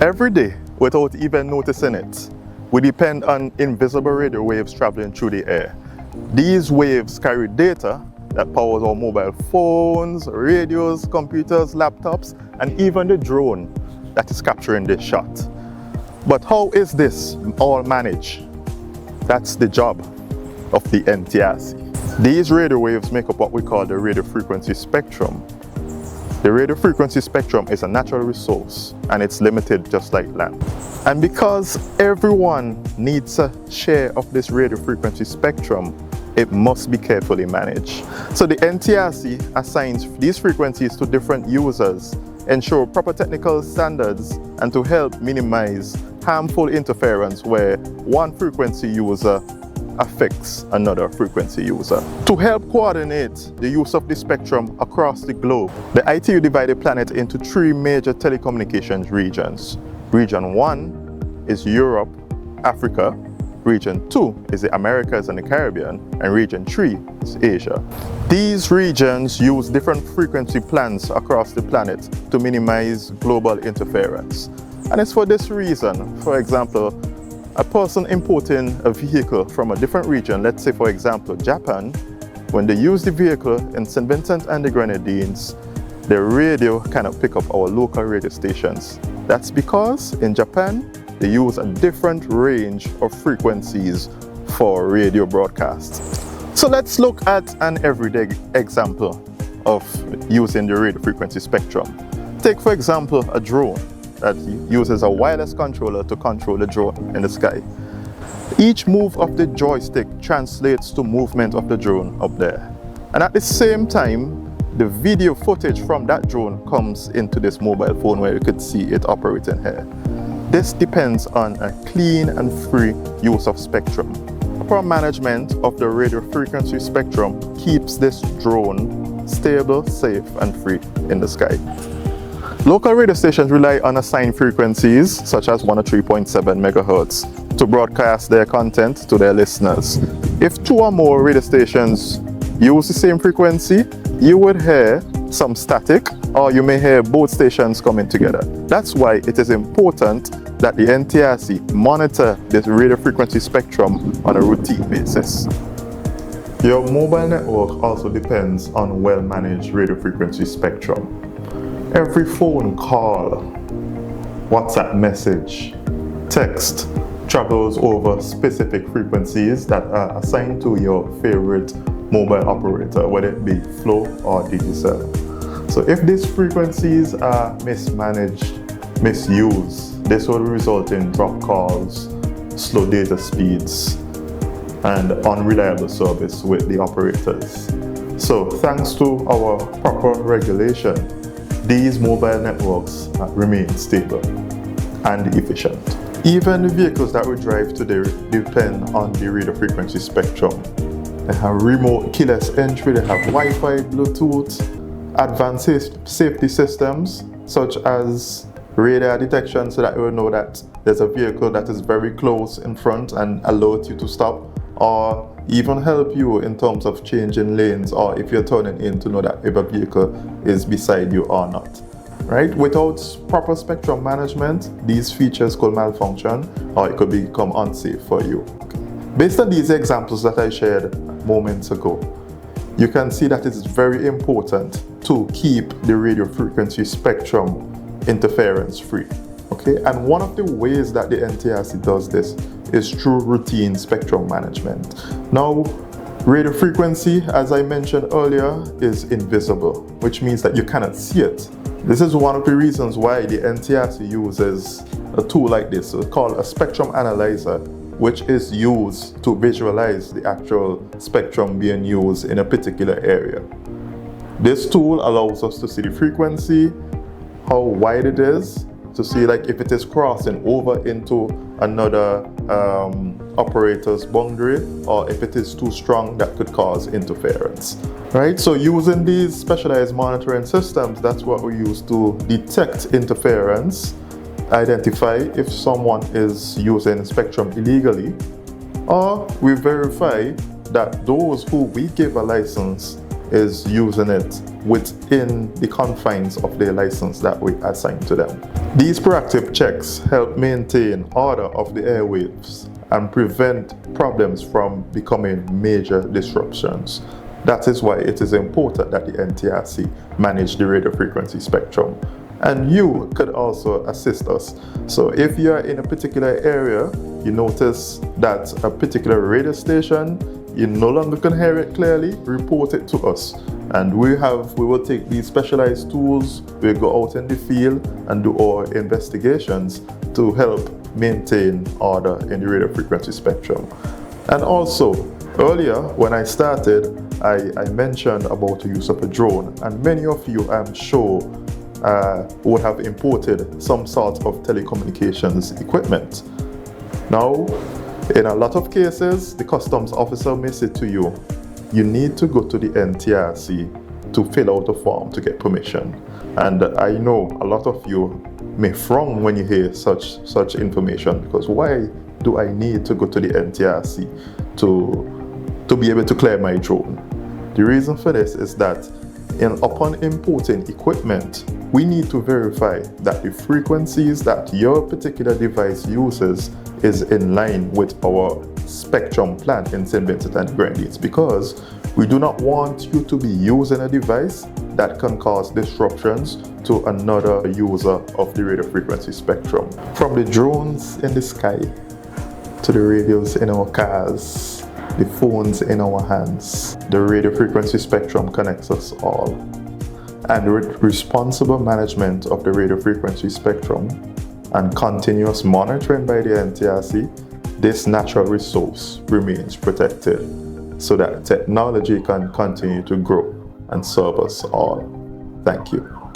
Every day, without even noticing it, we depend on invisible radio waves traveling through the air. These waves carry data that powers our mobile phones, radios, computers, laptops, and even the drone that is capturing this shot. But how is this all managed? That's the job of the NTRC. These radio waves make up what we call the radio frequency spectrum. The radio frequency spectrum is a natural resource and it's limited just like land. And because everyone needs a share of this radio frequency spectrum, it must be carefully managed. So the NTRC assigns these frequencies to different users, ensure proper technical standards, and to help minimize harmful interference where one frequency user affects another frequency user. To help coordinate the use of the spectrum across the globe, the ITU divided the planet into 3 major telecommunications regions. Region 1 is Europe, Africa. Region 2 is the Americas and the Caribbean, and Region 3 is Asia. These regions use different frequency plans across the planet to minimize global interference. And it's for this reason, for example, a person importing a vehicle from a different region, let's say for example Japan, when they use the vehicle in St. Vincent and the Grenadines, the radio cannot pick up our local radio stations. That's because in Japan, they use a different range of frequencies for radio broadcasts. So let's look at an everyday example of using the radio frequency spectrum. Take for example a drone that uses a wireless controller to control the drone in the sky. Each move of the joystick translates to movement of the drone up there. And at the same time, the video footage from that drone comes into this mobile phone where you could see it operating here. This depends on a clean and free use of spectrum. Proper management of the radio frequency spectrum keeps this drone stable, safe, and free in the sky. Local radio stations rely on assigned frequencies such as 103.7 MHz to broadcast their content to their listeners. If 2 or more radio stations use the same frequency, you would hear some static, or you may hear both stations coming together. That's why it is important that the NTRC monitor this radio frequency spectrum on a routine basis. Your mobile network also depends on well-managed radio frequency spectrum. Every phone call, WhatsApp message, text travels over specific frequencies that are assigned to your favorite mobile operator, whether it be Flow or Digicel. So if these frequencies are mismanaged, misused, this will result in drop calls, slow data speeds, and unreliable service with the operators. So thanks to our proper regulation, these mobile networks remain stable and efficient. Even the vehicles that we drive today depend on the radio frequency spectrum. They have remote keyless entry, they have Wi-Fi, Bluetooth, advanced safety systems such as radar detection so that you will know that there's a vehicle that is very close in front and alert you to stop, or even help you in terms of changing lanes, or if you're turning in to know that if a vehicle is beside you or not. Right? Without proper spectrum management, these features could malfunction or it could become unsafe for you. Based on these examples that I shared moments ago, you can see that it's very important to keep the radio frequency spectrum interference free. Okay? And one of the ways that the NTRC does this is through routine spectrum management. Now, radio frequency, as I mentioned earlier, is invisible, which means that you cannot see it. This is one of the reasons why the NTRC uses a tool like this, called a spectrum analyzer, which is used to visualize the actual spectrum being used in a particular area. This tool allows us to see the frequency, how wide it is, to see like if it is crossing over into another operator's boundary, or if it is too strong that could cause interference. Right? So using these specialized monitoring systems, that's what we use to detect interference, identify if someone is using spectrum illegally, or we verify that those who we give a license is using it within the confines of their license that we assign to them. These proactive checks help maintain order of the airwaves and prevent problems from becoming major disruptions. That is why it is important that the NTRC manage the radio frequency spectrum. And you could also assist us. So if you are in a particular area, you notice that a particular radio station, you no longer can hear it clearly, report it to us. And we will take these specialized tools, we'll go out in the field and do our investigations to help maintain order in the radio frequency spectrum. And also, earlier when I started, I mentioned about the use of a drone, and many of you, I'm sure, would have imported some sort of telecommunications equipment. Now, in a lot of cases, the customs officer may say to you, you need to go to the NTRC to fill out a form to get permission. And I know a lot of you may frown when you hear such information, because why do I need to go to the NTRC to be able to clear my drone? The reason for this is that upon importing equipment, we need to verify that the frequencies that your particular device uses is in line with our spectrum plan in St. Vincent and the Grenadines, because we do not want you to be using a device that can cause disruptions to another user of the radio frequency spectrum. From the drones in the sky to the radios in our cars, the phones in our hands, the radio frequency spectrum connects us all. And with responsible management of the radio frequency spectrum and continuous monitoring by the NTRC, this natural resource remains protected so that technology can continue to grow and serve us all. Thank you.